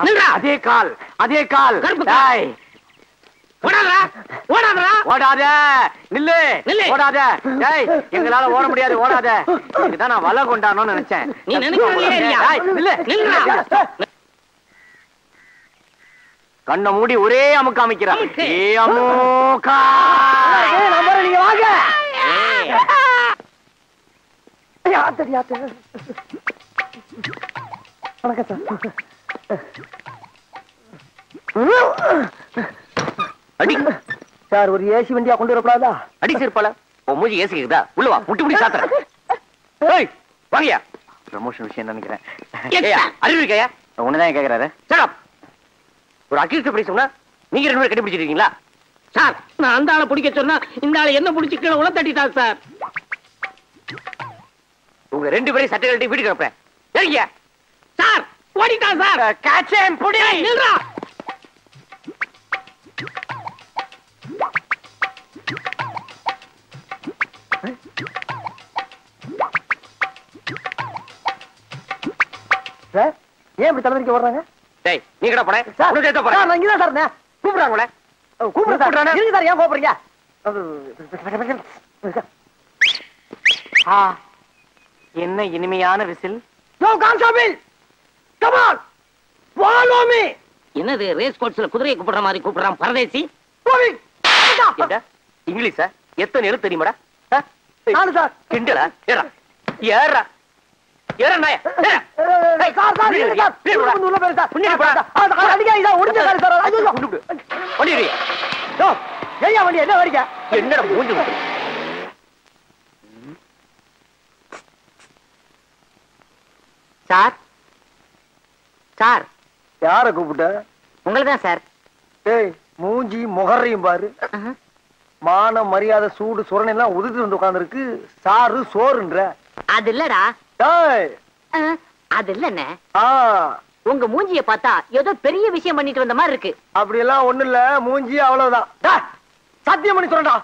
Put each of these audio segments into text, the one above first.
அதே கால் அதே கால். ஓடாத நில்லு ஓடாத. எங்களால ஓட முடியாது ஓடாத. இதுதான் நான் வலை கொண்டானோன்னு நினைச்சேன். நீ கண்ணை மூடி ஒரே அமுக்கு அமைக்கிறான். நீங்க வாங்க. வணக்கம் சார். அடி சார், ஒரு ஏசி வண்டியா கொண்டு வரக்கூடாதா? அடி சிறுப்பால மூஞ்சி ஏசி இருக்குதா? உள்ள வா, முட்டி முடி சாத்துறேன். வாங்கயா. ப்ரமோஷன் விஷயம் நினைக்கிறேன். அறிவு இருக்கையா? ஒண்ணுதான் கேட்கறாரு. ஒரு அக்யூஸ்ட் எப்படி சொன்னா நீங்க 2 பேரும் கண்டுபிடிச்சிருக்கீங்களா? சார், நான் அந்த ஆளை பிடிக்க சொன்னா இந்த ஆளை என்ன பிடிச்சி கீழே உள்ள தட்டிட்டார் சார். உங்க 2 பேரையும் சட்டை கட்டி வீட்டுக்கு அனுப்புறேன். சரிங்க சார். ஓடிட்டான் சார். கேட்சேன் புடி. நில்றா. சார், ஏன் இப்படி தலைவலிக்க வர்றாங்க? டேய், நீ கடை போறேன். உனக்கு ஏத்த போறேன். நான் இங்க தான் சார். கூப்பிடுறாங்களே. கூப்பிடுறானே. இருங்க சார், ஏன் கோபறீங்க? என்ன இனிமையான whistle. Yo constable, come on, follow me. என்னது ரேஸ் கோர்ஸ்ல குதிரையை கூப்பிடுற மாதிரி கூப்பிடுறான் பரதேசி? இங்கிலீஷா? எத்தனை எழுத்து தெரியுமாடா? நானு சார். கிண்டலா? ஏறா ஏறா ஏறா நாய. சார் சார் இருங்க சார். ப்ளீஸ் உள்ள போய் சார். புண்ணிய போடா. அடிங்க இதா ஒடிஞ்ச கால் சார். ஐயோ குண்டு. ஓடிரு. யோ ஏயா வண்டி என்ன வரீங்க? என்னடா மூஞ்சி விட்டு. Sir sir. யார கூப்பிட்ட? உங்களை தான் சார். ஏய், மூஞ்சி முகரையும் பாரு. மான மரியாதை சூடு சுரணை எல்லாம் உதிர்த்து வந்து உட்கார்ந்து இருக்கு. சாரு சோறுன்ற. அது இல்லடா. ஏய், அது இல்லண்ணே. உங்க மூஞ்சிய பார்த்தா ஏதோ பெரிய விஷயம் பண்ணிட்டு வந்த மாதிரி இருக்கு. அப்படி எல்லாம் ஒண்ணு இல்ல, மூஞ்சி அவ்வளவுதான். சத்தியம் பண்ணி சொல்றா,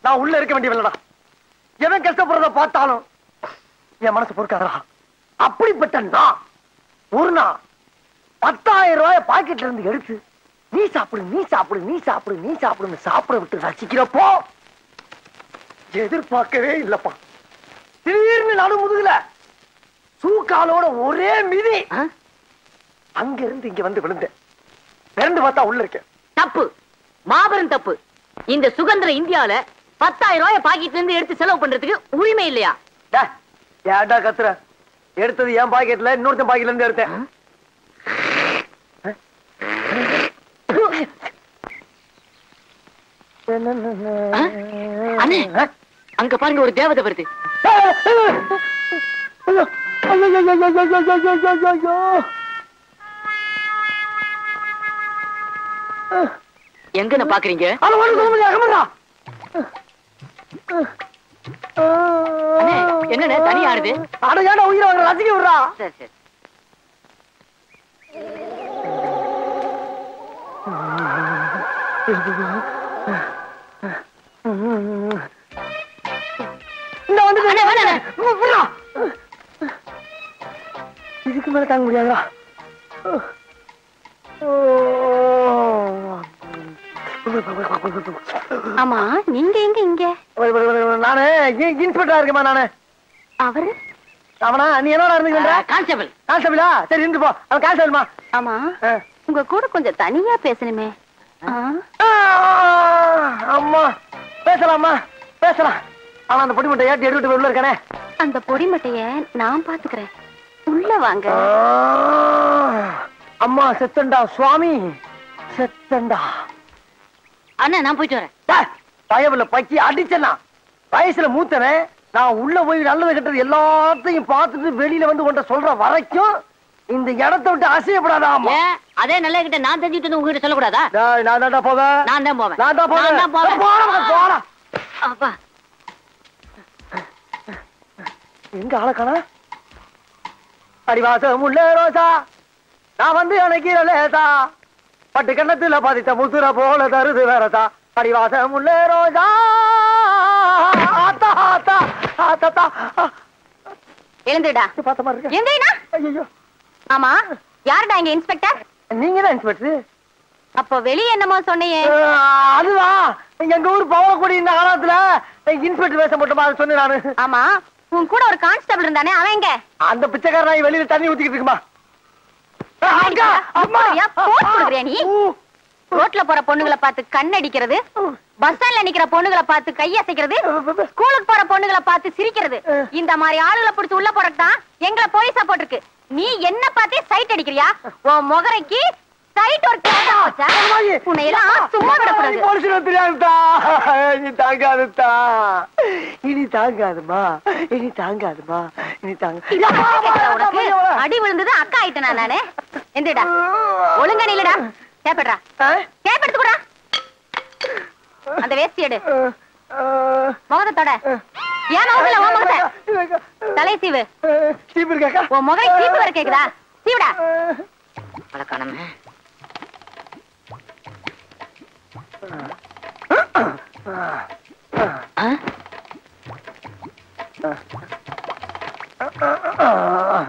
நான் உள்ள இருக்க வேண்டியவல்லடா. எவன் கஷ்டப்படுறத பார்த்தாலும் என் மனசு பொறுக்காதா. அப்படிப்பட்ட நான் ஒரு நாள் 10,000 ரூபாய் பாக்கெட்ல இருந்து எடுத்து நீ சாப்பிடு நீ சாப்பிடு நீ சாப்பிடு நீ சாப்பிடுன்னு சாப்பிட விட்டு ரசிக்கிறப்போ எதிர்பார்க்கவே இல்லப்பா. திடீர்னு நடு முதுகுல சூக்காலோட ஒரே மிதி. அங்க இருந்து இங்க வந்து விழுந்தேன். பிறந்து பார்த்தா உள்ள இருக்கேன். தப்பு, மாபெரும் தப்பு. இந்த சுதந்திர இந்தியால 10,000 ரூபாய் பாக்கெட்ல இருந்து எடுத்து செலவு பண்றதுக்கு உரிமை இல்லையா? ஏடா கத்துற? எடுத்தது என் பாக்கெட்ல, இன்னொருத்தன் பாக்கெட்ல இருந்து எடுத்தேன். அங்க பாருங்க, ஒரு தேவதை வருது. எங்க பாக்குறீங்க? என்ன தனி ஆடுது? அடையாட உயிரை அவங்க ரசிக்க விடுறா. சரி சரி. இதுக்கு மேல தாங்க முடியாதா? ஆமா, நீங்க எங்க இங்க? நானு இன்ஸ்பெக்டரா இருக்கேமா. நானு அவரு அவனா? நீ என்னடா இருந்துக்கிற? கான்ஸ்டபிள். கான்ஸ்டபிளா? சரி இருந்து போ. அவன் கான்ஸ்டபிள்மா. ஆமா, உங்க கூட கொஞ்சம் தனியா பேசணுமே. அம்மா பேசலாமா? பேசலாம். ஆனா அந்த பொடி மட்டை ஏற்றி எடுத்துட்டு உள்ள இருக்கானே. அந்த பொடி மட்டைய நான் பாத்துக்கிறேன். உள்ள வாங்க. அம்மா செத்தண்டா சுவாமி, செத்தண்டா. அண்ணா நான் போயிட்டு வரேன். பயவுல பக்கி அடிச்சனா வயசுல மூத்தவன். நான் உள்ள போய் நல்லது கெட்டது எல்லாத்தையும் பார்த்துட்டு வெளியில வந்து கொண்ட சொல்ற வரைக்கும் இந்த இடத்தை விட்டு அசையப்படாதா? அதே நல்ல கிட்ட நான் தெரிஞ்சுட்டு உங்ககிட்ட சொல்லக்கூடாதா? நான் தான் போவேன். நான் தான் போவேன். நான் தான் போவேன். போடா. அப்பா எங்க ஆளக்கான? அடிவாசம் உள்ள ரோசா, நான் வந்து அணைக்கிற லேசா, பட்டு கண்ணத்துல பாதித்த முசுர போல தருது வேறதா. அடிவாசம் உள்ள ரோசா. எழுந்துடா. பார்த்த மாதிரி இருக்கு. ஐயோ. ஆமா, யாருடா இங்க இன்ஸ்பெக்டர்? நீங்க தான் இன்ஸ்பெக்டர். அப்ப வெளியே என்னமோ சொன்னையே? அதுதான் எங்க ஊர் பவளக்குடி இந்த காலத்துல இன்ஸ்பெக்டர் வேஷம் போட்டோமா அதை சொன்னேன் நானு. ஆமா, உன் கூட ஒரு கான்ஸ்டபிள் இருந்தானே, அவன் எங்க? அந்த பிச்சைக்காரன் வெளியில தண்ணி ஊத்திக்கிட்டு இருக்குமா. நீ ரோட்ல போற பொண்ணுகளை பார்த்து கண் அடிக்கிறது, பஸ் ஸ்டாண்ட்ல நிக்கிற பொண்ணுகளை பார்த்து கையசைக்கிறது, ஸ்கூலுக்கு போற பொண்ணுகளை பார்த்து சிரிக்கிறது, இந்த மாதிரி ஆளுகளை பிடிச்சு உள்ள போறதுதான் எங்களை போலீஸ் சப்போர்ட் இருக்கு. நீ என்ன பார்த்தே சைட் அடிக்கிறியா? உன் முகரைக்கு சைட் ஒரு உன்னை எல்லாம் சும்மா விடக்கூடாது. இனி தாங்காதுதா, இனி தாங்காதுமா, இனி தாங்காதுமா, இனி உனக்கு அடி விழுந்தது அக்கா ஆயிட்டேனா நானு? எந்திரடா, ஒழுங்கா நில்லுடா. கேப்படுறா, கேப்படுத்துக்கூடா. அந்த வேஸ்டி எடு, முகத்தோட. ஏன் முகத்துல உன் முகத்தை தலை சீவு. சீப்பு இருக்காக்கா? உன் முகை சீப்பு வர கேக்குதா? சீவுடா. வழக்கானமே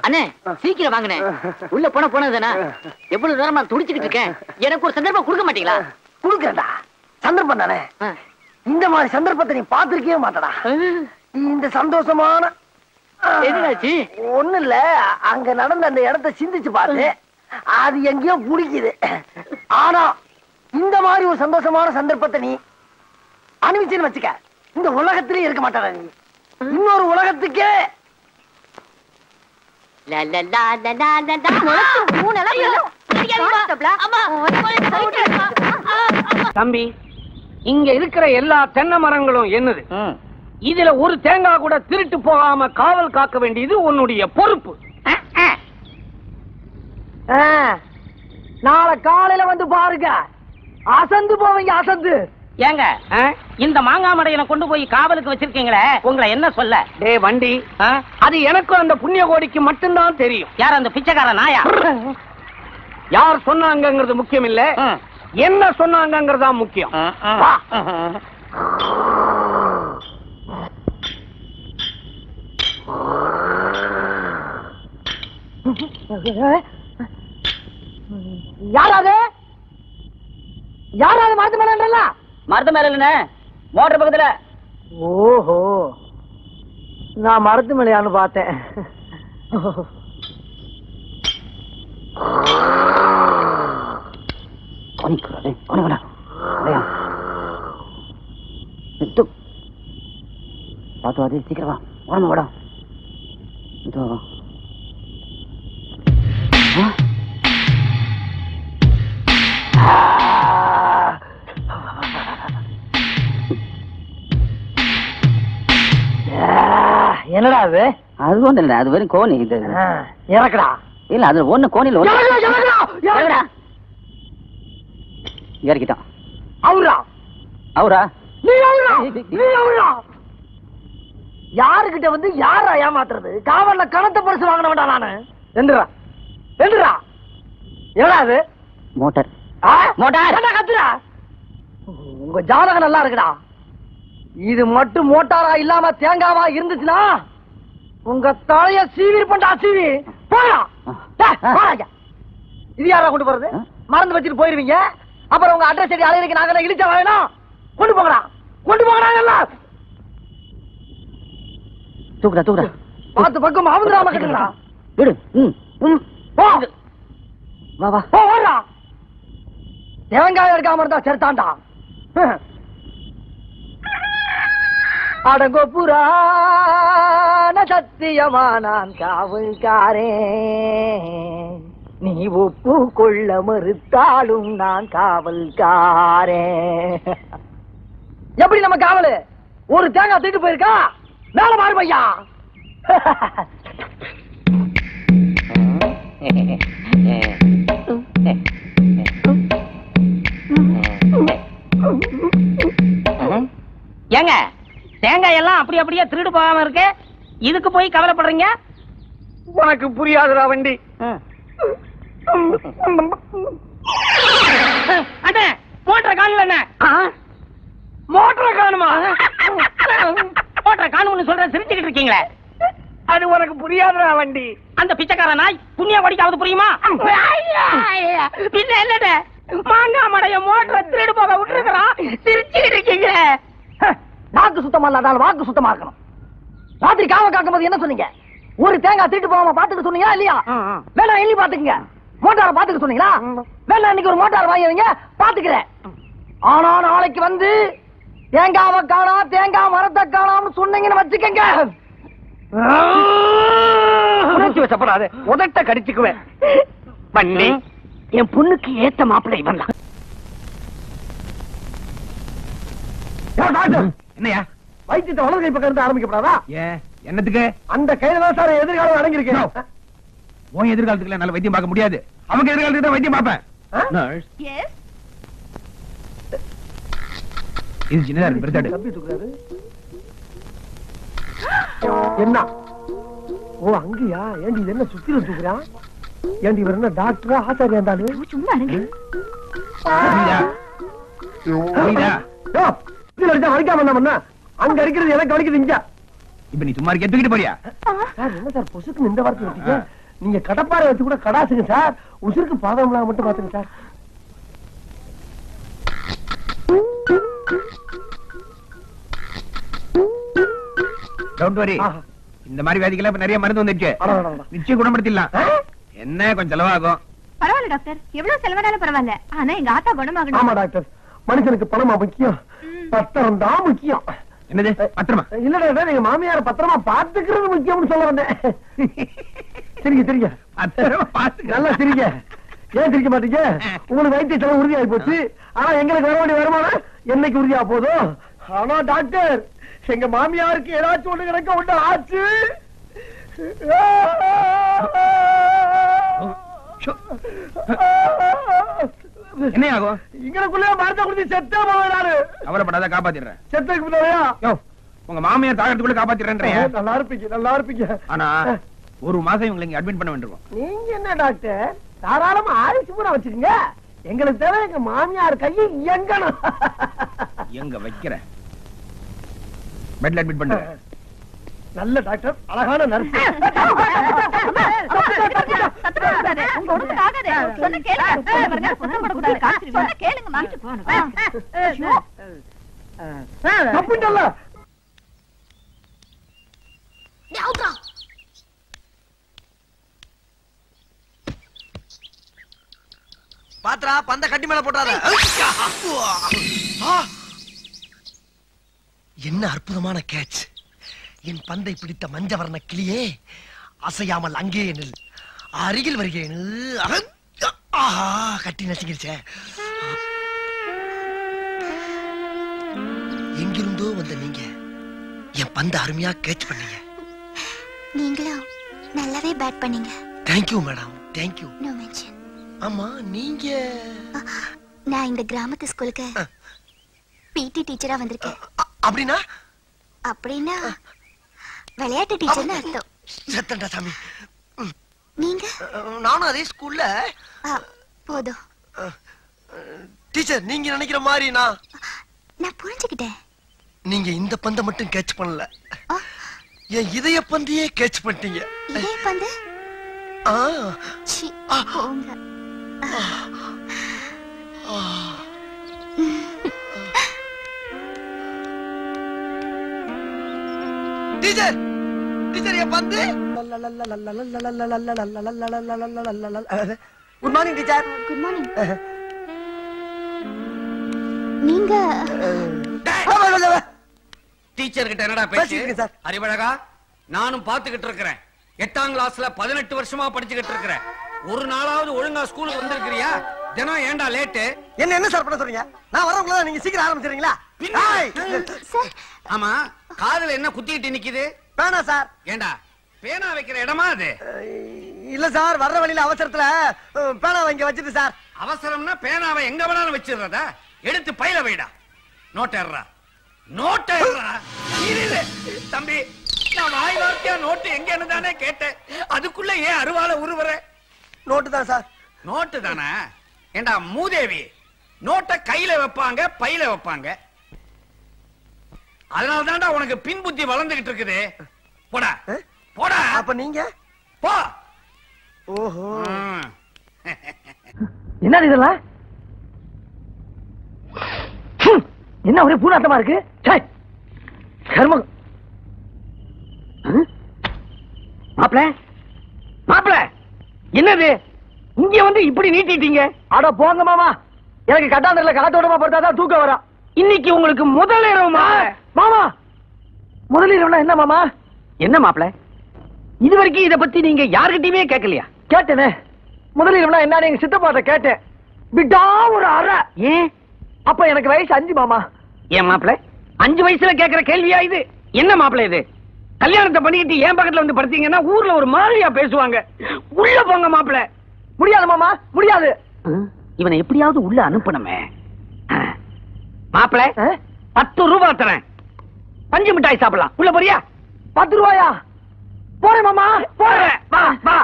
அண்ணே, சீக்கிரம் வாங்கண்ணே. உள்ள போனதுதானே? எவ்வளவு நேரமா துடிச்சுக்கிட்டு இருக்கேன். எனக்கு ஒரு சந்தர்ப்பம் கொடுக்க மாட்டீங்களா? குடுக்கறதா? சந்தர்ப்பம் தானே. இந்த மாதிரி சந்தர்ப்பத்தை நீ பாத்திருக்கவே மாட்டடா. இந்த சந்தோஷமான என்னாச்சு? ஒண்ணு இல்ல, அங்க நடந்த அந்த இடத்தை சிந்திச்சு பாரு. அது எங்கேயோ புடிக்குது. ஆனா இந்த மாதிரி ஒரு சந்தோஷமான சந்தர்ப்பத்தை நீ அனுபவிச்சுன்னு வச்சுக்க, இந்த உலகத்திலே இருக்க மாட்டாடா நீ. இன்னொரு உலகத்துக்கே தம்பி, இங்க இருக்கிற எல்லா தென்னை மரங்களும் என்னது? இதுல ஒரு தேங்காய் கூட திருட்டு போகாம காவல் காக்க வேண்டியது உன்னுடைய பொறுப்பு. நாளை காலையில வந்து பாருங்க, அசந்து போவீங்க, அசந்து. ஏங்க, இந்த மாங்காய் மடையனை கொண்டு போய் காவலுக்கு வச்சிருக்கீங்களே, உங்களை என்ன சொல்ல? டே வண்டி, அது எனக்கும் அந்த புண்ணிய கோடிக்கு மட்டும்தான் தெரியும். யார் அந்த பிச்சைக்கார நாயா? யார் சொன்னாங்கிறது முக்கியம் இல்ல, என்ன சொன்னாங்கிறது தான் முக்கியம். யாராவது யாராவது மரத்து மேல? மரத்து மேல இல்ல, மோட்டர் பக்கத்துல. ஓஹோ, நான் மரத்து மேலையான்னு பார்த்தேன். பார்த்து சீக்கிரமா உடம்பு விட. என்னடா அது? அது ஒண்ணு இல்ல, அது வெறும் கோணி. இது இறக்குடா. இல்ல, அது ஒண்ணு கோணில இறக்கிட்டான். அவரா? அவரா? நீ அவரா? நீ அவரா? யாருகிட்ட வந்து யாரா ஏமாத்துறது? காவல்ல கணத்த பரிசு வாங்கின வேண்டாம் நானு. எந்திரா, எந்திரா. என்னடா அது? மோட்டார். மோட்டார் என்ன கத்துறா? உங்க ஜாதகம் நல்லா இருக்குடா. இது மட்டும் மோட்டாரா இல்லாம தேங்காவா இருந்துச்சுன்னா உங்க தலைய சீவிர் பண்ணா சீவி போயா. இது யாரா கொண்டு போறது? மறந்து வச்சுட்டு போயிருவீங்க. அப்புறம் உங்க அட்ரஸ் செடி அலையிறக்கு நாங்க இழிச்சா வேணும். கொண்டு போங்கடா, கொண்டு போங்கடா. எல்லாம் தூக்குடா, தூக்குடா. பார்த்து பக்கம் அவந்துடாம கட்டுங்கடா. விடு. போ, வா வா. ஓடுறா. தேங்காய் எடுக்காம இருந்தா செருத்தாண்டா. அடங்கோ புராண சத்தியமா நான் காவல்காரே, நீ ஒப்பு கொள்ள மறுத்தாலும் நான் காவல்காரே. எப்படி நம்ம காவலு? ஒரு தேங்காய் தூக்கிட்டு போயிருக்கா, மேல மாறு பையா. ஏங்க, தேங்காய் எல்லாம் அப்படி அப்படியே திருடு போகாம இருக்கு, இதுக்கு போய் கவலைப்படுறீங்க? உனக்கு புரியாதுடா வண்டி. அண்ணே, மோட்டரை காணல. மோட்டரை காணுமா? மோட்டரை காணும்னு சொல்ற, சிரிச்சுக்கிட்டு இருக்கீங்களே. அது உனக்கு புரியாதுடா வண்டி. அந்த பிச்சைக்கார நாய் புண்ணிய வடிக்காவது புரியுமா? பின்ன என்னட மாங்காய் மடைய மோட்டரை திருடு போக விட்டுருக்கான். சிரிச்சுட்டு இருக்கீங்க. நாக்கு சுத்தமா இல்லாதால் வாக்கு சுத்தமா இருக்கணும். ராத்திரி காவ காக்கும் போது என்ன சொன்னீங்க? ஒரு தேங்காய் திருட்டு போகாம பாத்துக்க சொன்னீங்களா இல்லையா? வேணா எண்ணி பாத்துக்குங்க. மோட்டாரை பாத்துக்க சொன்னீங்களா? வேணா இன்னைக்கு ஒரு மோட்டார் வாங்கி வைங்க, பாத்துக்கிறேன். ஆனா நாளைக்கு வந்து தேங்காவை காணா, தேங்காய் மரத்தை காணாம்னு சொன்னீங்கன்னு வச்சுக்கங்க, வச்சப்படாது உதட்ட கடிச்சுக்குவேன். பண்ணி என் பொண்ணுக்கு ஏத்த மாப்பிள்ளை இவன் தான். என்னையா வைத்தியத்தை வலது கை பக்கம் இருந்து ஆரம்பிக்கப்படாதா? ஏன் என்னத்துக்கு? அந்த கையில தான் சார் எதிர்காலம் அடங்கியிருக்கேன். உன் எதிர்காலத்துக்கு என்னால வைத்தியம் பார்க்க முடியாது. அவங்க எதிர்காலத்துக்கு தான் வைத்தியம் பார்ப்பேன். இது சின்னதா இருக்கு, பெருசாடு. என்ன? ஓ அங்கயா? ஏண்டி இது என்ன சுத்தில தூக்குறான்? ஏண்டி இவர் என்ன டாக்டரா ஆசாரியா இருந்தாலும்? சும்மா இருங்க. வலிக்காம என்ன பண்ண? அங்க அடிக்கிறது எனக்கு வலிக்குது இங்க. இப்ப நீ சும்மா இருக்க, தூக்கிட்டு போறியா? சார் என்ன சார் பொசுக்கு இந்த வார்த்தை வச்சீங்க? நீங்க கடப்பாறை வச்சு கூட கடாசுங்க சார். உசுருக்கு பாதம் மட்டும் பாத்துங்க சார். Don't worry. இந்த மாதிரி வியாதிக்கெல்லாம் இப்ப நிறைய மருந்து வந்துருச்சு. நிச்சயம் குணப்படுத்திடலாம். என்ன கொஞ்சம் செலவாகும். பரவாயில்ல டாக்டர், எவ்வளவு செலவானாலும் பரவாயில்ல. ஆனா எங்க ஆத்தா குணமாகணும். ஆமா டாக்டர், மனுஷனுக்கு பணமா முக்கியம், பத்திரம் தான் முக்கியம். என்னது பத்திரமா? இல்ல டாக்டர், நீங்க மாமியார பத்திரமா பாத்துக்கிறது முக்கியம்னு சொல்ல வந்தேன். சரிங்க சரிங்க, நல்லா சிரிங்க. ஏன் சிரிக்க மாட்டீங்க? உங்களுக்கு வைத்திய செலவு உறுதியாகி போச்சு. ஆனா எங்களுக்கு வர வேண்டிய வருமானம் என்னைக்கு உறுதியா போதும். ஆனா டாக்டர், எங்க மாமியாருக்கு ஏதாச்சும் ஒண்ணு கிடக்க ஒண்ணு ஆச்சு. என்ன ஆகும்? இங்களுக்குள்ளே மரத்தை குடிச்சு செத்தே போவாரு. கவலைப்படாத, காப்பாத்திடுறேன். செத்துக்கு முன்னாடியா? உங்க மாமியார் தாகத்துக்குள்ள காப்பாத்திடுறேன். நல்லா இருப்பீங்க நல்லா இருப்பீங்க. ஆனா ஒரு மாசம் இவங்களை இங்க அட்மிட் பண்ண வேண்டியிருக்கும். நீங்க என்ன டாக்டர், தாராளமா ஆயுசு பூரா வச்சுக்கோங்க. எங்களுக்கு தேவை எங்க மாமியார் கையை இயங்கணும். எங்க வைக்கிற பெட்ல அட்மிட் பண்ண. நல்ல டாக்டர், அழகான நர்ஸ். பாத்ரா பந்த கட்டி மேல போட்டாத. என்ன அற்புதமான கேட்ச்! என் பந்தை பிடித்த மஞ்சவர்ண கிளியே, அசையாமல் அங்கே நில். அருகில் வருகிறேன். ஆஹா, கட்டி நசுங்கிருச்சே. எங்கிருந்தோ வந்த நீங்க என் பந்த அருமையா கேட்ச் பண்ணீங்க. நீங்களும் நல்லாவே பேட் பண்ணீங்க. Thank you madam, thank you. No mention. ஆமா, நீங்க? நான் இந்த கிராமத்து ஸ்கூலுக்கு பிடி டீச்சரா வந்திருக்கேன். அப்படின்னா? அப்படின்னா விளையாட்டு டீச்சர்னு அர்த்தம். சத்தண்டா சாமி. நீங்க? நானும் அதே ஸ்கூல்ல. போதும் டீச்சர், நீங்க நினைக்கிற மாதிரி நான் புரிஞ்சுக்கிட்டேன். நீங்க இந்த பந்தை மட்டும் கேட்ச் பண்ணல, என் இதய பந்தையே கேட்ச் பண்ணிட்டீங்க. இதய பந்து? போங்க. டீச்சர், டீச்சர் என் பந்து. Good morning teacher. Good morning. நீங்க டீச்சர் கிட்ட என்னடா பேசிட்டு சார்? அறிவழகா, நானும் பாத்துக்கிட்டு இருக்கிறேன். 8ஆம் கிளாஸ்ல 18 வருஷமா படிச்சுக்கிட்டு இருக்கிறேன். ஒரு நாளாவது ஒழுங்கா ஸ்கூலுக்கு வந்திருக்கிறியா? தினம் ஏண்டா லேட்டு? என்ன சார் பண்ண சொல்றீங்க? நான் வரவங்கள நீங்க சீக்கிரம் ஆரம்பிச்சிடுறீங்களா? ஆமா, காதுல என்ன குத்திட்டு நிக்குது? பேனா சார். ஏண்டா பேனா வைக்கிற இடமா அது? இல்ல சார், வர்ற வழியில அவசரத்துல பேனா வாங்கி வச்சிட்டு சார். அவசரம்னா பேனாவை எங்க வேணாலும் வச்சிடுறதா? எடுத்து பையில வைடா. நோட்டேறா, நோட்டேறா. தம்பி, நான் வாய் வார்த்தையா நோட்டு எங்கன்னு தானே கேட்டேன். அதுக்குள்ள ஏன் அருவால உருவற? நோட்டு தான் சார். நோட்டு தானே? ஏண்டா மூதேவி, நோட்டை கையில வைப்பாங்க, பையில வைப்பாங்க. அதனால தான்டா உனக்கு பின் புத்தி வளர்ந்துகிட்டு இருக்குது. போடா, போடா. அப்ப நீங்க போ. ஓஹோ என்ன இதெல்லாம்? என்ன ஒரே பூனாட்டமா இருக்கு? கர்மம். மாப்ள மாப்ள என்னது இங்க வந்து இப்படி நீட்டிட்டீங்க? அட போங்க மாமா, எனக்கு கட்டாந்தரல காத்தோட்டமா படுத்தாதான் தூக்கம் வரும். இன்னைக்கு உங்களுக்கு முதல் இரவுமா? மாமா முதல் இரவுனா என்ன மாமா? என்ன மாப்ள இது வரைக்கும் இத பத்தி நீங்க யார்கிட்டயுமே கேட்கலையா? கேட்டேனே. முதல் இரவுனா என்ன எங்க சித்தப்பாட்ட கேட்டேன். விட்டா ஒரு அரை. ஏன்? அப்ப எனக்கு வயசு 5 மாமா. ஏன் மாப்ள 5 வயசுல கேக்குற கேள்வியா இது? என்ன மாப்ள இது? கல்யாணத்தை பண்ணிக்கிட்டு என் பக்கத்துல வந்து படுத்தீங்கன்னா ஊர்ல ஒரு மாதிரியா பேசுவாங்க. உள்ள போங்க மாப்ள. முடியாது மாமா, முடியாது. இவனை எப்படியாவது உள்ள அனுப்பணுமே. மாப்ள 10 ரூபாய் தரேன், பஞ்சு மிட்டாய் சாப்பிடலாம். உள்ள போறியா? 10 ரூபாயா? போறேன் மாமா, போறேன். வா வா.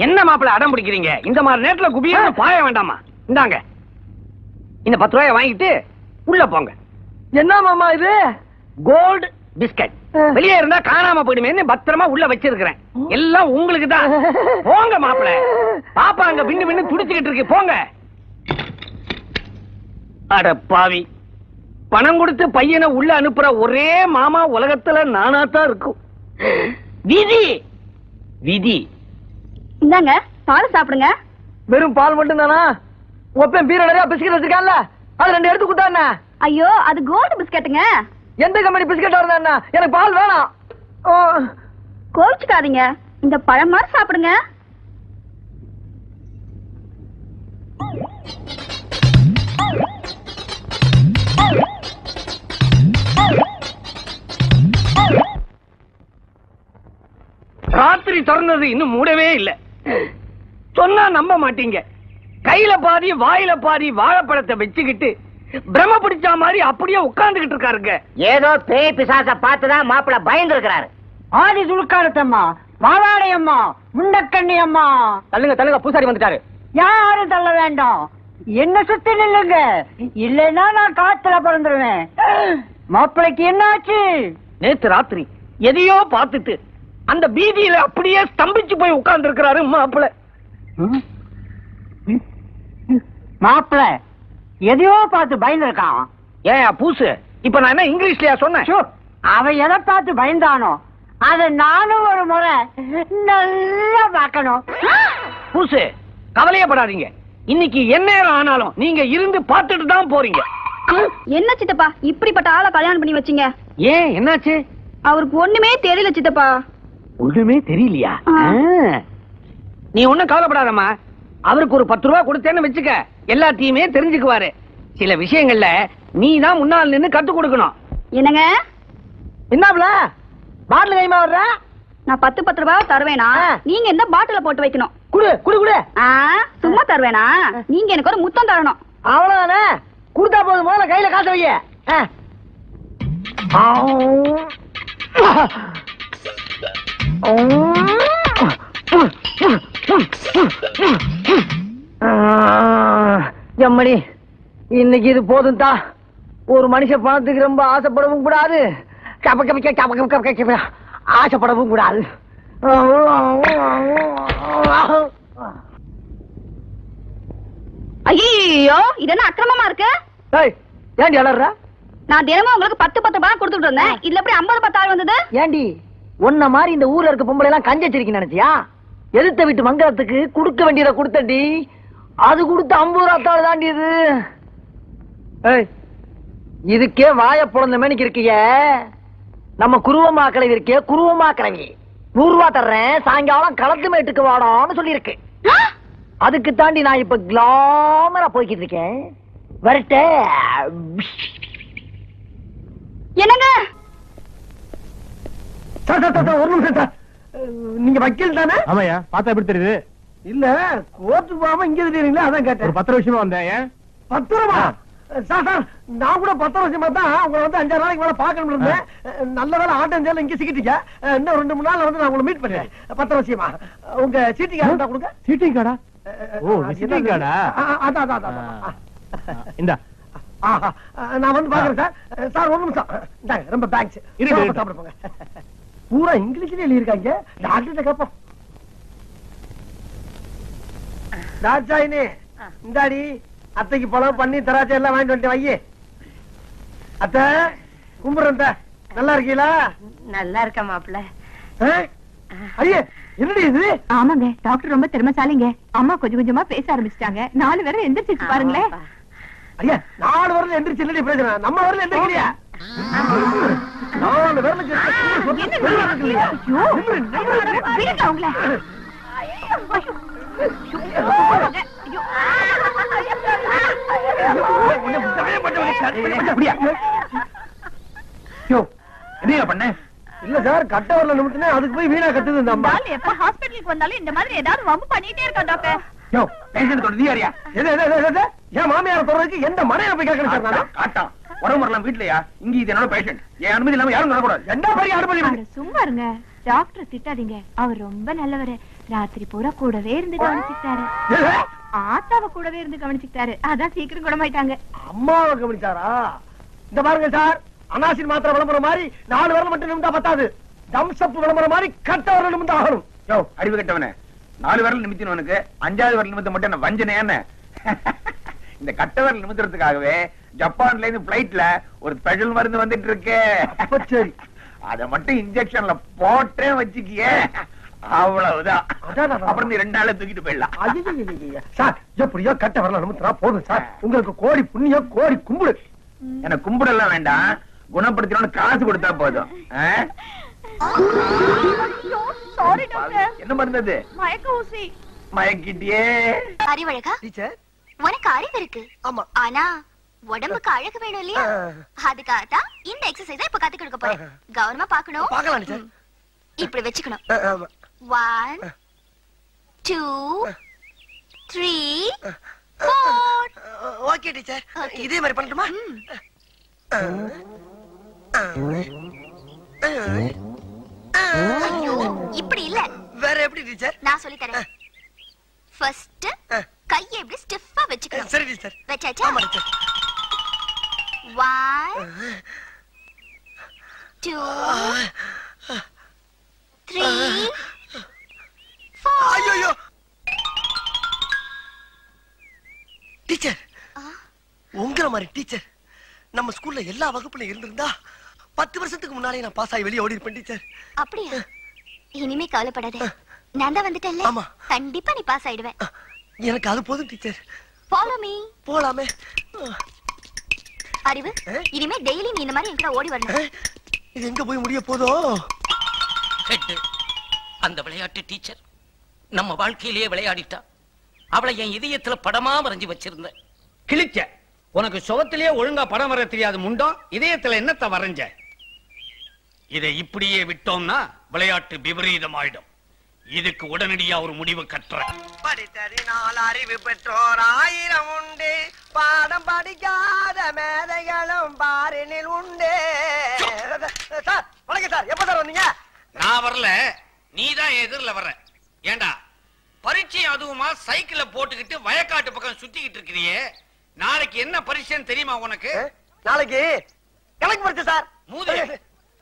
என்ன மாப்ள அடம் பிடிக்கிறீங்க? இந்த மாதிரி நேரத்துல குபியா பாய வேண்டாமா? இந்தாங்க இந்த 10 ரூபாயை வாங்கிட்டு உள்ள போங்க. என்ன மாமா இது? Gold biscuit. வெளியே இருந்தா காணாம போயிடுமே பத்திரமா உள்ள வச்சிருக்கிறேன். எல்லாம் உங்களுக்கு தான். போங்க மாப்பிள. பாப்பா அங்க பின்னு பின்னு துடிச்சுக்கிட்டு இருக்கு. போங்க. அட பாவி, பணம் கொடுத்து பையனை உள்ள அனுப்புற ஒரே மாமா உலகத்துல நானாத்தான் இருக்கும். விதி விதி. இந்தாங்க பால் சாப்பிடுங்க. வெறும் பால் மட்டும் தானா? ஒப்பன் பீர நிறைய பிஸ்கட் வச்சிருக்கான்ல, அது 2 எடுத்து கொடுத்தா? ஐயோ அது கோல்டு பிஸ்கட்டுங்க. எந்த கம்பெனி பிஸ்கட் இருந்தா எனக்கு பால் வேணாம். கோவிச்சுக்காதீங்க, இந்த பழம் மாதிரி சாப்பிடுங்க. ராத்திரி திறந்தது இன்னும் மூடவே இல்ல. சொன்னா நம்ப மாட்டீங்க, கையில பாதி வாயில பாதி வாழைப்பழத்தை வச்சுக்கிட்டு பிரம்ம பிடிச்ச மாதிரி அப்படியே உட்கார்ந்துகிட்டு இருக்காருங்க. ஏதோ பேய் பிசாச பார்த்துதான் மாப்பிள்ள பயந்து இருக்கிறாரு. ஆதி சுழுக்காரத்தம்மா, மாவாடை அம்மா, முண்டக்கண்ணி அம்மா. தள்ளுங்க தள்ளுங்க, பூசாரி வந்துட்டாரு. யாரும் தள்ள வேண்டாம், என்ன சுத்தி நில்லுங்க, இல்லைன்னா நான் காத்துல பிறந்துருவேன். மாப்பிளைக்கு என்னாச்சு? நேத்து ராத்திரி எதையோ பார்த்துட்டு அந்த பீதியில அப்படியே ஸ்தம்பிச்சு போய் உட்கார்ந்து இருக்கிறாரு மாப்பிள்ள. மாப்பிள்ள எதையோ பார்த்து பயந்து இருக்கான். ஏன் பூசு, இப்ப நான் என்ன இங்கிலீஷ்லயா சொன்னேன்? அவன் எதை பார்த்து பயந்தானோ அத நானும் ஒரு முறை நல்லா பார்க்கணும். பூசு கவலையப்படாதீங்க, இன்னைக்கு என்ன ஆனாலும் நீங்க இருந்து பார்த்துட்டு தான் போறீங்க. என்ன சித்தப்பா இப்படிப்பட்ட ஆளை கல்யாணம் பண்ணி வச்சீங்க? ஏன் என்னாச்சு? அவருக்கு ஒண்ணுமே தெரியல சித்தப்பா. ஒண்ணுமே தெரியலையா? நீ ஒண்ணும் கவலைப்படாதம்மா, அவருக்கு ஒரு 10 ரூபாய் கொடுத்தேன்னு வச்சுக்க, எல்லாத்தையுமே தெரிஞ்சுக்குவாரு. சில விஷயங்கள்ல நீ தான் முன்னால் நின்னு கத்து கொடுக்கணும். என்னங்க என்னப்ல பாட்டில் கைமா வர்ற? நான் 10 ரூபாய் தருவேனா? நீங்க இந்த பாட்டில போட்டு வைக்கணும். குடு குடு குடு. சும்மா தருவேனா? நீங்க எனக்கு ஒரு முத்தம் தரணும். அவ்வளவுதானே, கொடுத்தா போதும். முதல்ல கையில காசு வைய. எம்மணி, இன்னைக்கு இது போதும் தான். ஒரு மனுஷன் பணத்துக்கு ரொம்ப ஆசைப்படவும் கூடாது, ஆசைப்படவும் கூடாது. ஐயோ இது என்ன அக்கிரமமா இருக்கு? ஏண்டி அலற? நான் தினமும் உங்களுக்கு 10 ரூபாய் கொடுத்துட்டு இருந்தேன், இதுல எப்படி 50 10 வந்தது? ஏண்டி உன்ன மாதிரி இந்த ஊர்ல இருக்க பொம்பளை எல்லாம் கஞ்சச்சிருக்கீங்க நினைச்சியா? எதிர்த்த வீட்டு மங்களத்துக்கு கொடுக்க வேண்டியதை கொடுத்தடி, அது கொடுத்த 50 ரூபாய் தாண்டி இது. இதுக்கே வாய புலந்த மேனிக்கு இருக்கிய, நம்ம குருவமா கிளவி இருக்கே, குருவமா கிளவி 100 ரூபாய் தர்றேன், சாயங்காலம் களத்து மேட்டுக்கு வாடான்னு சொல்லி இருக்கு. அதுக்கு தாண்டி நான் இப்ப கிளாமரா போய்கிட்டு இருக்கேன். வரட்டே. என்னங்க ஒரு நிமிஷம் சார், நீங்க வக்கீல் தானே? ஆமாயா, பார்த்தா எப்படி தெரியுது? இல்ல கோர்ட்டுக்கு போகாம இங்க தெரியுங்களா, அதான் கேட்டேன். ஒரு 10 விஷயமா வந்தேன். 10 ரூபா? சார் சார், நான் கூட 10 வருஷமா தான் உங்களை வந்து 5 நாளைக்கு மேல பாக்கணும் இருந்தேன். நல்ல வேலை ஆட்டம் இங்க சிக்கிட்டீங்க. இன்னும் 2-3 நாள்ல வந்து நான் உங்களை மீட் பண்ணேன். 10 வருஷமா உங்க சீட்டிங் கார்டு கொடுங்க. சீட்டிங் கார்டா? ஓ, விசிட்டிங் கார்டா? அதான் இந்தா. நான் வந்து பாக்குறேன் சார். சார் ஒரு நிமிஷம், ரொம்ப தேங்க்ஸ். சாப்பிட போங்க. பூரா இங்கிலீஷ்ல எழுதியிருக்காங்க. டாக்டர்கிட்ட கேப்போம். தாட்சாயினி இந்தாடி அத்தைக்கு பழம் பண்ணி திராட்சை எல்லாம் வாங்கிட்டு வந்து வையே. அத்தை கும்பிடுறேன். நல்லா இருக்கீங்களா? நல்லா இருக்க மாப்பிள்ள. ஐயே என்னடி இது? ஆமாங்க, டாக்டர் ரொம்ப திறமைசாலிங்க. அம்மா கொஞ்சம் கொஞ்சமா பேச ஆரம்பிச்சிட்டாங்க. 4 பேரும் எந்திரிச்சு பாருங்களேன். ஐயா 4 வரல எந்திரிச்சு இல்லடி பிரச்சனை. நம்ம வரல எந்திரிக்கலையா? 4 வரல என்ன பண்ண? இல்ல சார், கட்ட வரல நிமிட்டினே அதுக்கு போய் வீணா கத்துது இந்த அம்மா. எப்ப ஹாஸ்பிட்டலுக்கு வந்தாலும் இந்த மாதிரி ஏதாவது வம்பு பண்ணிட்டே இருக்கா டாக்டர். என் மாமியார் சொல்றதுக்கு எந்த மனையை போய் கேட்கணும் சார்? நான் காட்டான் உடம்பு வரலாம் வீட்லயா? இங்க இது என்னோட பேஷண்ட். என் அனுமதி இல்லாம யாரும் வரக்கூடாது. என்ன மாதிரி அனுமதி? சும்மா இருங்க டாக்டர், திட்டாதீங்க. அவர் ரொம்ப நல்லவரு. ராத்திரி பூரா கூடவே இருந்து கவனிச்சுட்டாரு. ஆத்தாவை கூடவே இருந்து கவனிச்சுட்டாரு. அதான் சீக்கிரம் குணமாயிட்டாங்க. அம்மாவை கவனிச்சாரா? இந்த பாருங்க சார், அனாசின் மாத்திரை விளம்பரம் மாதிரி 4 வரல மட்டும் நிமிந்தா பத்தாது. தம்சப் விளம்பரம் மாதிரி கட்ட வரல நிமிந்தா ஆகணும். யோ அறிவு கட்டவனே, 4 விரல் நிமித்தினவனுக்கு 5வது விரல் நிமித்த மட்டும் என்ன வஞ்சனை என்ன? இந்த கட்ட விரல் நிமித்துறதுக்காகவே ஜப்பான்ல இருந்து பிளைட்ல ஒரு ஸ்பெஷல் மருந்து வந்துட்டு இருக்கு. சரி, அத மட்டும் இன்ஜெக்ஷன்ல போட்டே வச்சுக்கியே, அவ்வளவுதான். அப்புறம் நீ 2 நாள்ல தூக்கிட்டு போயிடலாம். சார் எப்படியோ கட்ட வரல நிமித்தினா போதும் சார். உங்களுக்கு கோடி புண்ணியம், கோடி கும்பிடு. எனக்கு கும்பிடலாம் வேண்டாம், குணப்படுத்தணும்னு காசு கொடுத்தா போதும். என்ன மருந்தது? மயக்க ஊசி. மயக்கிட்டியே. அறிவழகா, டீச்சர் உனக்கு அறிவு இருக்கு. ஆமா, ஆனா உடம்புக்கு அழகு வேணும் இல்லையா? அதுக்காகத்தான் இந்த எக்ஸசைஸ் இப்ப கத்து கொடுக்க போறேன். கவனமா பாக்கணும். பார்க்கலாம் டீச்சர். இப்படி வச்சுக்கணும். 1 2 3 4. ஓகே டீச்சர், இதே மாதிரி பண்ணட்டுமா? ஐயோ, இப்படி இல்ல. வேற எப்படி டீச்சர்? நான் சொல்லி தரேன். ஃபர்ஸ்ட் கையை இப்படி ஸ்டிஃபா வச்சுக்கணும். சரி டீச்சர். வச்சாச்சா? ஆமா டீச்சர். 1 2 3 4. ஐயோ டீச்சர், உங்கள மாதிரி டீச்சர் நம்ம ஸ்கூல்ல எல்லா வகுப்புல இருந்திருந்தா 10 வருஷத்துக்கு முன்னாலே நான் பாஸ் ஆகி வெளியே ஓடி இருப்பேன் டீச்சர். அப்படியா? இனிமே கவலைப்படாத, நான் தான் வந்துட்டேன்ல. ஆமா, கண்டிப்பா நீ பாஸ் ஆயிடுவேன். எனக்கு அது போதும் டீச்சர். Follow me. போலாமே. அறிவு, இனிமே டெய்லி நீ இந்த மாதிரி என்கிட்ட ஓடி வரணும். இது எங்க போய் முடிய போதோ? அந்த விளையாட்டு டீச்சர் நம்ம வாழ்க்கையிலேயே விளையாடிட்டா. அவளை என் இதயத்துல படமா வரைஞ்சு வச்சிருந்தேன். கிழிச்ச உனக்கு சுகத்திலேயே ஒழுங்கா படம் வர தெரியாது முண்டம், இதயத்துல என்னத்த வரைஞ்ச? இதை இப்படியே விட்டோம்னா விளையாட்டு விபரீதமாயிடும். இதுக்கு உடனடியா ஒரு முடிவு கட்டுறேன். படித்தறினால் அறிவு பெற்றோர் 1000 உண்டு, பாடம் படிக்காத மேதைகளும் பாரினில் உண்டு. சார் வணக்கம் சார், எப்ப சார் வந்தீங்க? நான் வரல, நீதான் எதிரில வர்ற. ஏண்டா பரீட்சை அதுவுமா சைக்கிள போட்டுக்கிட்டு வயக்காட்டு பக்கம் சுத்திக்கிட்டு இருக்கிறியே, நாளைக்கு என்ன பரீட்சைன்னு தெரியுமா உனக்கு? நாளைக்கு கணக்கு பரீட்சை சார். மூதே,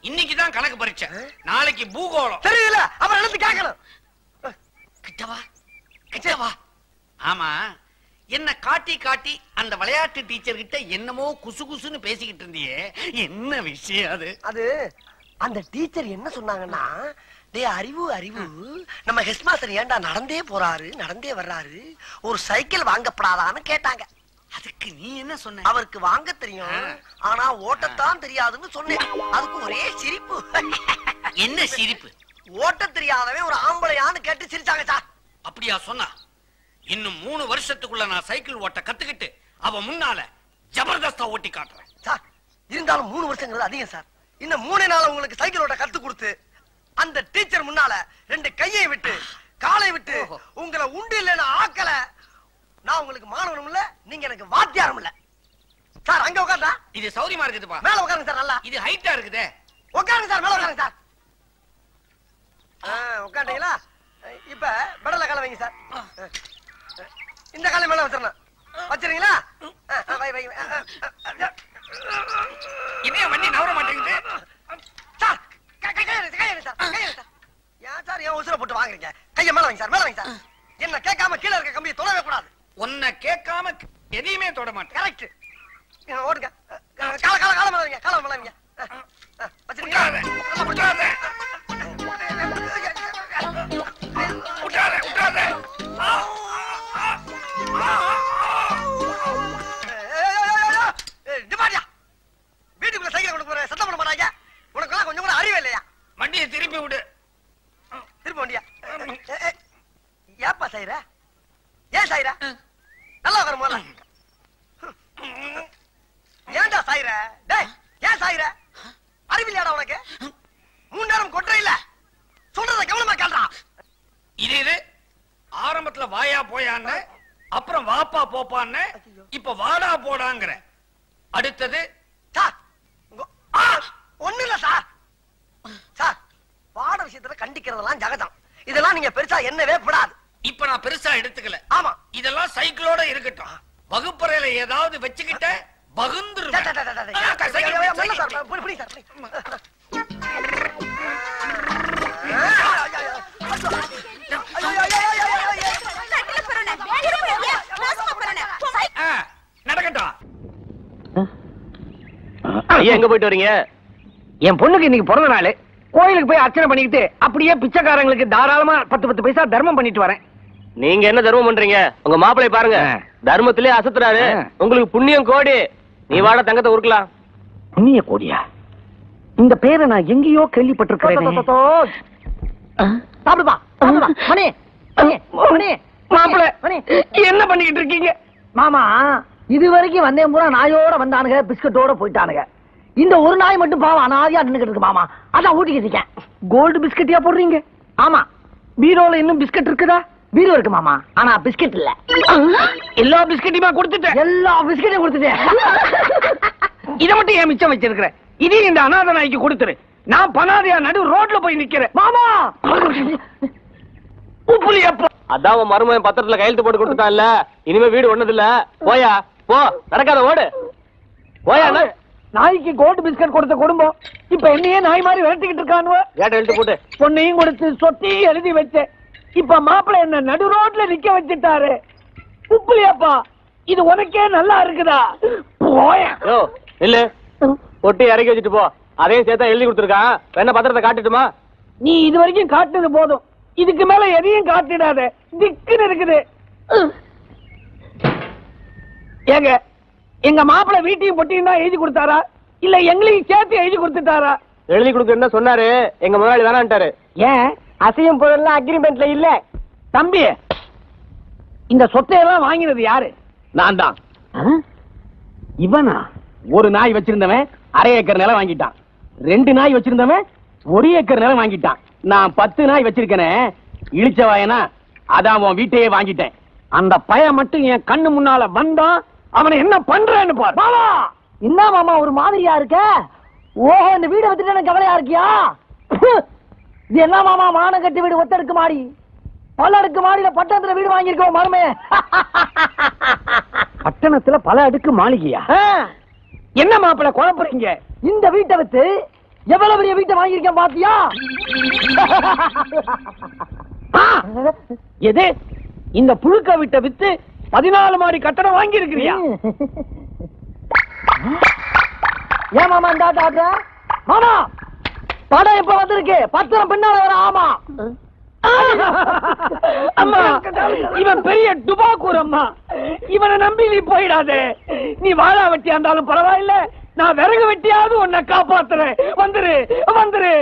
இன்னைக்குதான் கணக்கு பரீட்சை, நாளைக்கு பூகோளம். தெரியல, அப்புறம் எழுந்து கேட்கணும். கிட்டவா கிட்டவா. ஆமா, என்ன காட்டி காட்டி அந்த விளையாட்டு டீச்சர் கிட்ட என்னமோ குசு குசுன்னு பேசிக்கிட்டு இருந்தியே, என்ன விஷயம் அது? அது அந்த டீச்சர் என்ன சொன்னாங்கன்னா, டேய் அறிவு அறிவு, நம்ம ஹெட் மாஸ்டர் ஏன்டா நடந்தே போறாரு நடந்தே வர்றாரு, ஒரு சைக்கிள் வாங்கப்படாதான்னு கேட்டாங்க. அதுக்கு நீ என்ன சொன்ன? அவருக்கு வாங்க தெரியும், ஆனா ஓட்டத்தான் தெரியாதுன்னு சொன்னேன். அதுக்கு ஒரே சிரிப்பு. என்ன சிரிப்பு? ஓட்ட தெரியாதவன் ஒரு ஆம்பளையான்னு கேட்டு சிரிச்சாங்க சார். அப்படியா சொன்னா? இன்னும் 3 வருஷத்துக்குள்ள நான் சைக்கிள் ஓட்ட கத்துக்கிட்டு அவ முன்னால ஜபர்தஸ்தா ஓட்டி காட்டுறேன் சார். இருந்தாலும் 3 வருஷங்கிறது அதிகம் சார். இன்னும் 3 நாள் உங்களுக்கு சைக்கிள் ஓட்ட கத்து கொடுத்து அந்த டீச்சர் முன்னால 2 கையை விட்டு காலை விட்டு உங்களை உண்டு இல்லைன்னு ஆக்கல, நான் உங்களுக்கு மாணவனும் இல்ல, நீங்க எனக்கு வாத்தியாரும் இல்ல சார். அங்க உட்கார்ந்தா இது சௌரியமா இருக்குதுப்பா. மேல உட்காருங்க சார். நல்லா இது ஹைட்டா இருக்குதே. உட்காருங்க சார், மேல உட்காருங்க சார். உட்காந்தீங்களா? இப்ப பெடல காலை வைங்க சார். இந்த காலை மேல வச்சிடணும். வச்சிருங்களா? இதே வண்டி நவர மாட்டேங்குது சார். கையெடு சார். சார் என் உசுரை போட்டு வாங்குறீங்க? கைய மேல வைங்க சார், மேல வைங்க சார். என்ன கேட்காம கீழே இருக்க கம்பியை தொடவே கூடாது. உன்னை கேட்காம எதையுமே தொட மாட்டேன். கரெக்ட். ஓடுங்க. கால மேல வைங்க, கால மேல வைங்க. வச்சிருக்கீங்களா? வீட்டுக்குள்ள சைக்கிள் கொண்டு போற சத்தம் பண்ண மாட்டாங்க. உனக்கு கொஞ்சம் கூட அறிவே இல்லையா? வண்டியை திருப்பி விடு. திருப்பி வண்டியா? ஏப்பா சாயிர? ஏன் சாயிர? நல்லா வர போல. ஏன்டா சாயிர? டேய், ஏன் சாயிர? அறிவில்லையாடா உனக்கு? 3 நேரம் கொட்டற இல்ல. சொல்றத கவனமா கேளுடா. இது ஆரம்பத்துல வாயா போயான்னு, அப்புறம் வாப்பா போப்பான்னு, இப்ப வாடா போடாங்கற. அடுத்தது சார், ஒண்ணு இல்ல சார். சார், பாட விஷயத்துல கண்டிக்கிறதெல்லாம் ஜகதம். இதெல்லாம் நீங்க பெருசா என்னவே படாது. இப்ப நான் பெருசா எடுத்துக்கல. ஆமா, இதெல்லாம் சைக்கிளோட இருக்கட்டும். வகுப்பறையில ஏதாவது வச்சுக்கிட்ட பகுந்துருவேன். நடக்கட்டும். எங்க போயிட்டு வரீங்க? என் பொண்ணுக்கு இன்னைக்கு பிறந்த நாள். கோயிலுக்கு போய் அர்ச்சனை பண்ணிக்கிட்டு அப்படியே பிச்சைக்காரங்களுக்கு தாராளமா 10 பைசா தர்மம் பண்ணிட்டு வரேன். நீங்க என்ன தர்மம் பண்றீங்க? உங்க மாப்பிளை பாருங்க, தர்மத்திலே அசத்துறாரு. உங்களுக்கு புண்ணியம் கோடி. நீ வாட தங்கத்தை உருக்கலாம். புண்ணிய கோடியா? இந்த பேரை நான் எங்கேயோ கேள்விப்பட்டிருக்கிறேன். சாப்பிடுப்பா, சாப்பிடுப்பா. மணி, மணி, மாப்பிளை என்ன பண்ணிக்கிட்டு இருக்கீங்க? மாமா, இது வரைக்கும் வந்தேன் பூரா நாயோட வந்தானுங்க, பிஸ்கட்டோட போயிட்டானுங்க. இந்த ஒரு நாய் மட்டும் பாவம் அனாதியா நின்னுக்கிட்டு இருக்கு மாமா. அதான் ஊட்டிக்கிட்டு இருக்கேன். கோல்டு பிஸ்கட்டியா போடுறீங்க? ஆமா. பீரோல இன்னும் பிஸ்கட் இருக்குதா? பீரோ இருக்கு மாமா, ஆனா பிஸ்கட் இல்ல. எல்லா பிஸ்கட்டையுமா கொடுத்துட்டேன்? எல்லா பிஸ்கட்டையும் கொடுத்துட்டேன். இத மட்டும் ஏன் மிச்சம் வச்சிருக்கிறேன்? இதையும் இந்த அனாதை நாய்க்கு கொடுத்துரு. நான் பனாதையா நடு ரோட்ல போய் நிக்கிறேன். மாமா, உப்புலியப்பா. அதான் உன் மருமகன் பத்திரத்துல கையெழுத்து போட்டு கொடுத்துட்டான்ல, இனிமே வீடு ஒண்ணது இல்ல. போயா போ, நடக்காத ஓடு. போயா. நாய்க்கு கோல்டு பிஸ்கட் கொடுத்த குடும்பம் இப்ப என்னையே நாய் மாதிரி விரட்டிக்கிட்டு இருக்கானுவ. ஏட்ட எழுத்து போட்டு பொண்ணையும் கொடுத்து சொத்தையும் எழுதி வச்சேன். இப்ப மாப்பிள்ளை என்ன நடு ரோட்ல நிக்க வச்சுட்டாரு. உப்புலியாப்பா, இது உனக்கே நல்லா இருக்குதா? போயா. யோ இல்ல, பொட்டி இறக்கி வச்சுட்டு போ. அதையும் சேர்த்தா எழுதி கொடுத்துருக்கான். என்ன பத்திரத்தை காட்டுட்டுமா? நீ இது வரைக்கும் காட்டுனது போதும், இதுக்கு மேல எதையும் காட்டிடாத. திக்குன்னு இருக்குது. ஏங்க, எங்க மாப்பிள்ளை வீட்டையும் பொட்டியும் தான் எழுதி கொடுத்தாரா, இல்ல எங்களையும் சேர்த்து எழுதி கொடுத்துட்டாரா? எழுதி கொடுக்க சொன்னாரு, எங்க முதலாளி வேணான்ட்டாரு. ஏன்? அசையும் பொருள்லாம் அக்ரிமெண்ட்ல இல்ல. தம்பி, இந்த சொத்தையெல்லாம் வாங்கினது யாரு? நான் தான். இவனா? ஒரு நாய் வச்சிருந்தவன் 1/2 ஏக்கர் நிலம் வாங்கிட்டான். 2 நாய் வச்சிருந்தவன் 1 ஏக்கர் நிலம் வாங்கிட்டான். நான் 10 நாய் வச்சிருக்கேனே, இழிச்ச வாயனா, அதான் உன் வீட்டையே வாங்கிட்டேன். அந்த பையன் மட்டும் என் கண்ணு முன்னால வந்தான், அவனை என்ன பண்றேன்னு பாரு. மாமா, என்ன மாமா ஒரு மாதிரியா இருக்க? ஓஹோ, இந்த வீட வச்சுட்டு கவலையா இருக்கியா? இது என்ன மாமா, மான கட்டி வீடு, ஒத்தடுக்கு மாடி, பல அடுக்கு மாடியில பட்டணத்துல வீடு வாங்கியிருக்கோம் மருமே. பட்டணத்துல பல அடுக்கு மாளிகையா? என்ன மாப்பிள்ள குழப்பறீங்க? இந்த வீட்டை வித்து எவ்வளவு பெரிய வீட்டை வாங்கியிருக்கேன் பாத்தியா? எது? இந்த புழுக்க வீட்டை வித்து 14 மாடி கட்டடம் வாங்கி இருக்கிறியா? ஏன் மாமா இந்த ஆட்ட? மாமா, படம் இப்ப வந்திருக்கு, பத்திரம் பின்னால வர. ஆமா அம்மா, இவன் பெரிய டுபாக்கூர் அம்மா. இவனை நம்பி நீ போயிடாதே. நீ வாழா வெட்டியா இருந்தாலும் பரவாயில்ல, நான் விறகு வெட்டியாவது உன்னை காப்பாத்துறேன். வந்துரு வந்துரு.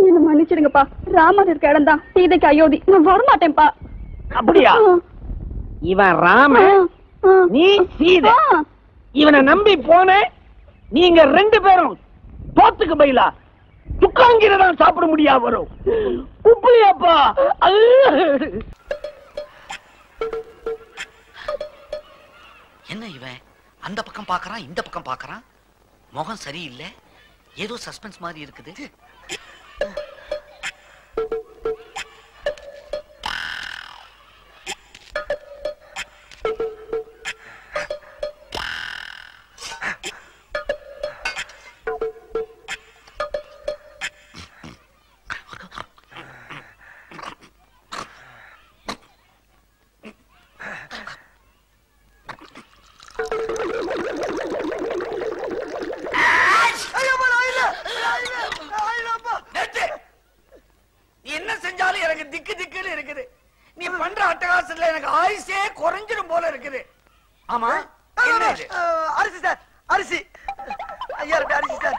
என்ன மன்னிச்சிடுங்கப்பா, ராமர் இருக்க இடம் தான் சீதைக்கு அயோத்தி. நான் வரமாட்டேன்ப்பா. அப்படியா? இவன் ராமன், நீ சீதை. இவனை நம்பி போன நீங்க 2 பேரும் தோத்துக்கு பயிலா துக்காங்கிறதான் சாப்பிட முடியா வரும். உப்புலியாப்பா. என்ன இவன் அந்த பக்கம் பாக்குறான், இந்த பக்கம் பாக்குறான். முகம் சரியில்லை, ஏதோ சஸ்பென்ஸ் மாதிரி இருக்குது. மாசத்துல எனக்கு ஆயுசே குறைஞ்சிரும் போல இருக்குது. ஆமா என்ன இது? அரிசி சார், அரிசி. ஐயா அரிசி சார்,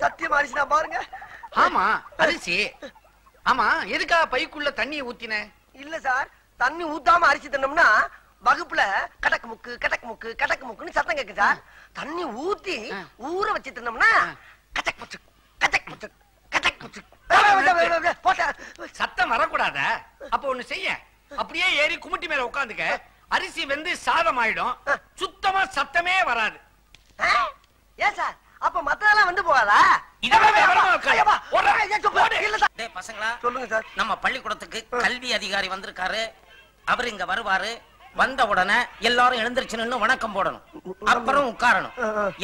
சத்தியமா அரிசி தான் பாருங்க. ஆமா அரிசி. ஆமா எதுக்கா பைக்குள்ள தண்ணியை ஊத்தின? இல்ல சார், தண்ணி ஊத்தாம அரிசி தின்னோம்னா வகுப்புல கடக்கு முக்கு கடக்கு முக்கு கடக்கு முக்குன்னு சத்தம் கேக்கு சார். தண்ணி ஊத்தி ஊற வச்சு தின்னோம்னா கச்சக் முச்சு கச்சக் முச்சு கச்சக் முச்சு சத்தம் வரக்கூடாத. அப்ப ஒண்ணு செய்ய, அப்படியே ஏறி குமிட்டி மேல உட்காந்துக்க. அரிசி வெந்து சாதம் ஆயிடும், சுத்தமா சத்தமே வராது. ஏன் சார், அப்ப மத்ததெல்லாம் வந்து போகாதா? பசங்களா சொல்லுங்க சார். நம்ம பள்ளிக்கூடத்துக்கு கல்வி அதிகாரி வந்திருக்காரு. அவர் இங்க வருவாரு. வந்த உடனே எல்லாரும் எழுந்திருச்சு நின்னு வணக்கம் போடணும். அப்புறம் உட்காரணும்.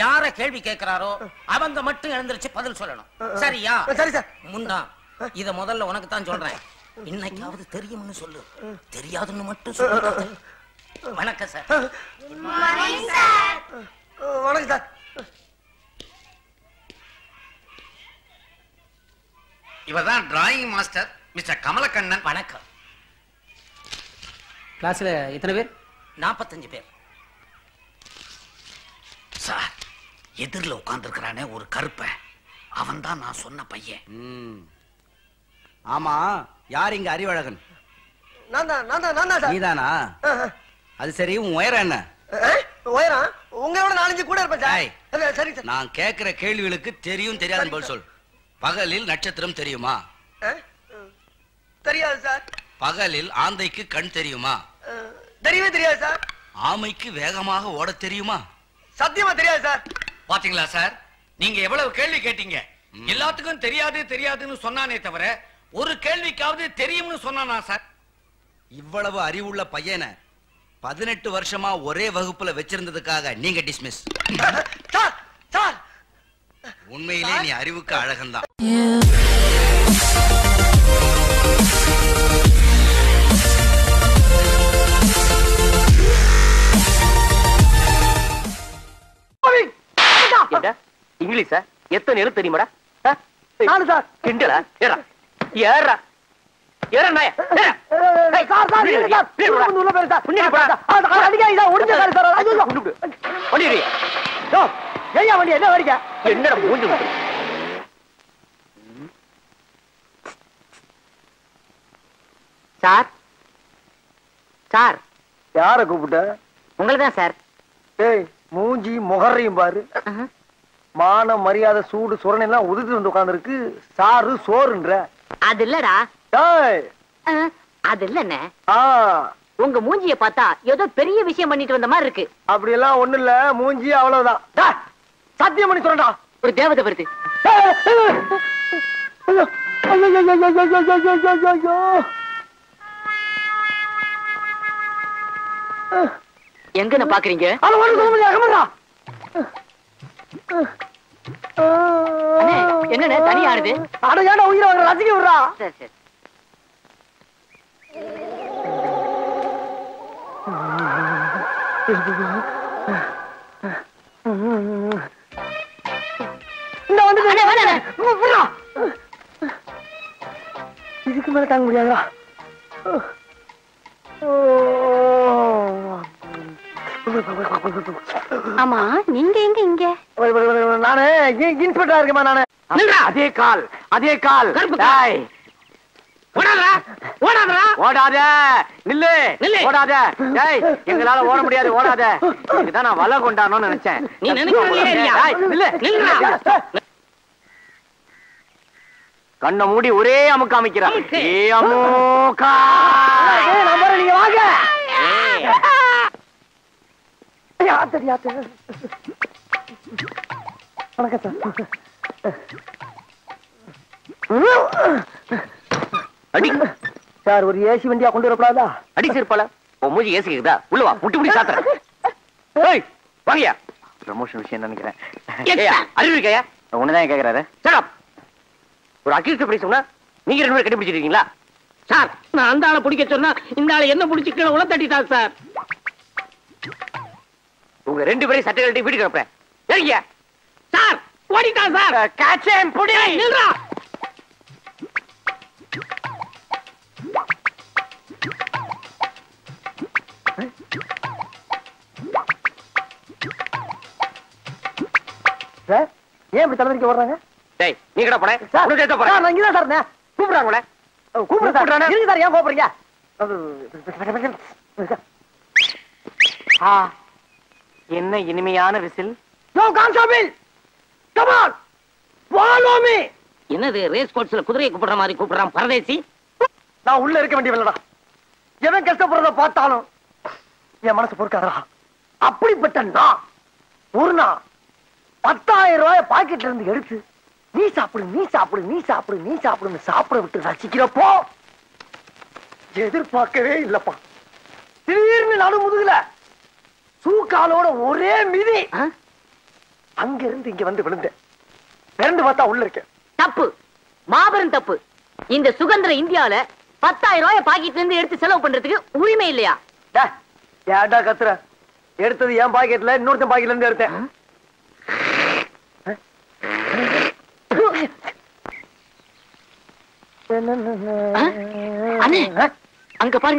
யார கேள்வி கேட்கிறாரோ அவங்க மட்டும் எழுந்திருச்சு பதில் சொல்லணும். சரியா? சரி சார். முன்னா இத முதல்ல உனக்கு தான் சொல்றேன். இன்னைக்காவது தெரியும்னு சொல்லு, தெரியாதுன்னு மட்டும் சொல்லு. வணக்கம் சார். வணக்கம் சார். இவர்தான் டிராயிங் மாஸ்டர் மிஸ்டர் கமலக்கண்ணன். வணக்கம். கிளாஸ்ல எத்தனை பேர்? 45 பேர். சார், எதிரில் உட்கார்ந்துருக்கிறானே ஒரு கருப்ப, அவன் தான் நான் சொன்ன பையன். ஆமா, யார் இங்க அறிவழகன்? நான் தான் சார். நீதானா? அது சரி, உன் உயரம் என்ன? உயரம் உங்களோட 4-5 கூட இருப்பேன் சார். சரி சார். நான் கேட்கிற கேள்விகளுக்கு தெரியும் தெரியாதுன்னு பதில் சொல். பகலில் நட்சத்திரம் தெரியுமா? தெரியாது சார். பகலில் ஆந்தைக்கு கண் தெரியுமா? தெரியவே தெரியாது சார். ஆமைக்கு வேகமாக ஓட தெரியுமா? சத்தியமா தெரியாது சார். பாத்தீங்களா சார், நீங்க எவ்வளவு கேள்வி கேட்டீங்க. எல்லாத்துக்கும் தெரியாது தெரியாதுன்னு சொன்னானே தவிர ஒரு கேள்விக்காவது தெரியும்னு சொன்னானா சார்? இவ்வளவு அறிவுள்ள பையனை 18 வருஷமா ஒரே வகுப்புல வச்சிருந்ததுக்காக நீங்க டிஸ்மிஸ். சார் சார், உண்மையிலே நீ அறிவுக்கு அழகன்தான். இங்கிலீஷா? எத்தனை எழுத்து தெரியுமாடா? நானு சார். கிண்டலா? ஏறா ஏறா ஏறா நாயா சார் சார் இல்ல சார், உள்ள போய் சார் புண்ணிய போடா. அடிங்க இத ஒடிஞ்ச சார் சார். ஐயோ ஓடிடுறியா? யோ ஏயா வண்டி என்ன வரிங்க? என்னடா மூஞ்சி விட்டு? சார் சார், யார கூப்பிட்ட? உங்களதான் சார். ஏய், மூஞ்சி முகரையும் பாரு. மான மரியாதை சூடு சுரணை எல்லாம் உதிர்த்து வந்து உட்கார்ந்துருக்கு. சாரு சோறுன்ற. அது இல்லடா. ஏய், அது இல்லண்ணே, உங்க மூஞ்சிய பார்த்தா ஏதோ பெரிய விஷயம் பண்ணிட்டு வந்த மாதிரி இருக்கு. அப்படி எல்லாம் ஒண்ணு இல்ல, மூஞ்சி அவ்வளவுதான். சத்தியம் பண்ணி சொல்றா. ஒரு தேவதை வருது. எங்க பாக்குறீங்க? என்ன தனி ஆடுது? அட ஏன்டா உயிரை வாங்குற? ரசிக்க விடுறா. சரி சரி. இதுக்கு மேல தாங்க முடியாதா? ஆமா, நீங்க எங்க இங்க? நானு இன்ஸ்பெக்டரா இருக்கேமா. நானு அதே கால் அதே கால். ஓடாத நில்லு நில்லு, ஓடாத. டேய், எங்களால ஓட முடியாது, ஓடாத. இதுதான் நான் வலை கொண்டானோன்னு நினைச்சேன். நீ நினைக்கிறீங்க? கண்ணை மூடி ஒரே அமுக்கு அமைக்கிறான். நீங்க வாங்க. வணக்கம் சார். அடி சார், ஒரு ஏசி வண்டியா கொண்டு வரக்கூடாதா? அடிச்சிருப்பால. உன் மூஞ்சி ஏசி கேக்குதா? உள்ள வா, முட்டி முடி சாத்துறேன். ஏய் வாங்கயா. ப்ரமோஷன் விஷயம் நினைக்கிறேன். அறிவு இருக்கையா? ஒண்ணுதான் கேக்குறாரு. சரி, ஒரு அக்யூஸ்ட் பிரைஸ் சொன்னா நீங்க 2 பேரும் கண்டுபிடிச்சிருக்கீங்களா? சார், நான் அந்த ஆளை பிடிக்க சொன்னா இந்த ஆளை என்ன பிடிச்சி கீழே உள்ள தட்டிட்டார் சார். உங்க 2 பேரையும் சட்டை கட்டி வீட்டுக்கு அனுப்புறேன். சரிங்க சார், ஓடிட்டான் சார். கேட்சேன் புடி. நில்றா. சார் ஏன் இப்படி தலைவலிக்க வர்றாங்க? டேய் நீ கிட்ட போறேன் சார் நான் இங்கதான் சார் இருந்தேன். கூப்பிடுறாங்களே கூப்பிடுறேன் சார். இருங்க சார், ஏன் கோபுறீங்க? என்ன இனிமையான whistle. Yo constable, come on, follow me. என்னது ரேஸ் கோர்ஸ்ல குதிரையை கூப்பிடுற மாதிரி கூப்பிடுறான் பரதேசி? நான் உள்ள இருக்க வேண்டியவில்லடா. எவன் கஷ்டப்படுறத பார்த்தாலும் என் மனசு பொறுக்காதடா. அப்படிப்பட்ட நான் ஒரு நாள் 10,000 ரூபாய் பாக்கெட்ல இருந்து எடுத்து நீ சாப்பிடு நீ சாப்பிடு நீ சாப்பிடு நீ சாப்பிடுன்னு சாப்பிட விட்டு ரசிக்கிறப்போ எதிர்பார்க்கவே இல்லப்பா. திடீர்னு நடு முதுகுல சூக்காலோட ஒரே மிதி. அங்க இருந்து இங்க வந்து விழுந்தேன். பிறந்து பார்த்தா உள்ள இருக்கேன். தப்பு, மாபெரும் தப்பு. இந்த சுதந்திர இந்தியால 10,000 ரூபாய் பாக்கெட்ல இருந்து எடுத்து செலவு பண்றதுக்கு உரிமை இல்லையா? ஏன்டா கத்துற? எடுத்தது என் பாக்கெட்ல, இன்னொருத்தன் பாக்கெட்ல இருந்து எடுத்தேன். அண்ணே, அங்க பாருங்க.